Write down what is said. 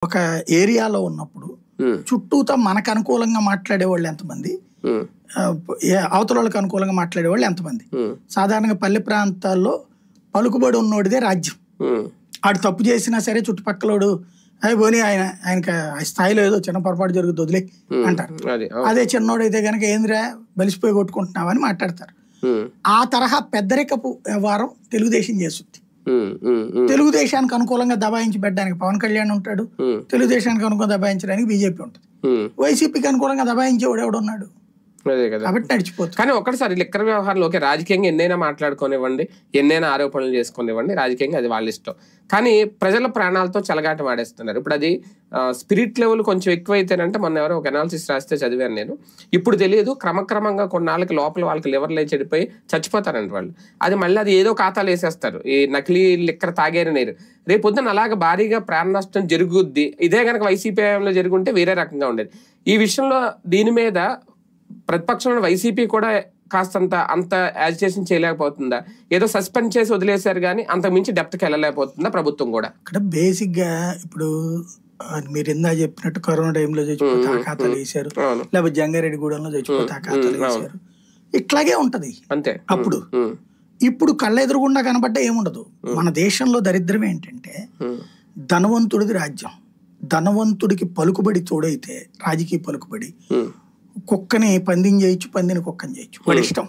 ఒక ఏరియాలో ఉన్నప్పుడు చుట్టూతో మనకు అనుకూలంగా మాట్లాడేవాళ్ళు ఎంతమంది, అవతల వాళ్ళకి అనుకూలంగా మాట్లాడేవాళ్ళు ఎంతమంది. సాధారణంగా పల్లె ప్రాంతాల్లో పలుకుబడి ఉన్నోడిదే రాజ్యం. ఆడు తప్పు చేసినా సరే చుట్టుపక్కలోడు అవి పోనీ ఆయనకి స్థాయిలో ఏదో చిన్న పొరపాటు జరుగుతుంది వదిలే అంటారు. అదే చిన్నోడైతే కనుక ఏందిరా బలిసిపోయి కొట్టుకుంటున్నావు అని మాట్లాడతారు. ఆ తరహా పెద్దరికపు వ్యవహారం తెలుగుదేశం చేస్తుంది. తెలుగుదేశానికి అనుకూలంగా దబాయించి పెట్టడానికి పవన్ కళ్యాణ్ ఉంటాడు, తెలుగుదేశానికి అనుకూలంగా దబాయించడానికి బీజేపీ ఉంటుంది. వైసీపీకి అనుకూలంగా దబాయించేవాడు ఎవడున్నాడు కాబట్టి నడిచిపోతుంది. కానీ ఒకటిసారి లిక్కర్ వ్యవహారంలో రాజకీయంగా ఎన్నైనా మాట్లాడుకోనివ్వండి, ఎన్నైనా ఆరోపణలు చేసుకునివ్వండి, రాజకీయంగా అది వాళ్ళ ఇష్టం. కానీ ప్రజల ప్రాణాలతో చెలగాట వాడేస్తున్నారు. ఇప్పుడు అది స్పిరిట్ లెవెల్ కొంచెం ఎక్కువైతేనంటే మొన్న ఎవరో ఒక అనాలిసిస్ రాస్తే చదివాను నేను. ఇప్పుడు తెలియదు, క్రమక్రమంగా కొన్నాళ్ళకి లోపల వాళ్ళకి లివర్లే చెడిపోయి చచ్చిపోతారండి వాళ్ళు. అది మళ్ళీ అది ఏదో ఖాతాలు వేసేస్తారు, ఈ నకిలీ లిక్కర్ తాగేరు నీరు. రేపు పొద్దున అలాగ భారీగా ప్రాణ నష్టం జరుగుద్ది. ఇదే కనుక వైసీపీలో జరుగుంటే వేరే రకంగా ఉండేది. ఈ విషయంలో దీని మీద ప్రతిపక్షంలో వైసీపీ కూడా కాస్తంత అంత యాజిటేషన్ చేయలేకపోతుందా? ఏదో సస్పెండ్ చేసి వదిలేశారు కానీ అంత మించి డెప్త్కి వెళ్ళలేకపోతుందా ప్రభుత్వం కూడా? ఇక్కడ బేసిక్ గా ఇప్పుడు మీరు ఇందా చెప్పినట్టు కరోనా టైంలో చచ్చిపోతే ఆ ఖాతాలు వేసారు, లేకపోతే జంగారెడ్డిగూడెంలో చచ్చిపోతే ఆ ఖాతాలు వేసారు. ఇట్లాగే ఉంటది అంతే. అప్పుడు ఇప్పుడు కళ్ళ ఎదురుగుండా కనబడ్డ ఏముండదు. మన దేశంలో దరిద్రం ఏంటంటే ధనవంతుడిది రాజ్యం. ధనవంతుడికి పలుకుబడి తోడైతే రాజకీయ పలుకుబడి, కుక్కని పందిని చేయొచ్చు, పందిని కుక్కని చేయొచ్చు, వాడి ఇష్టం.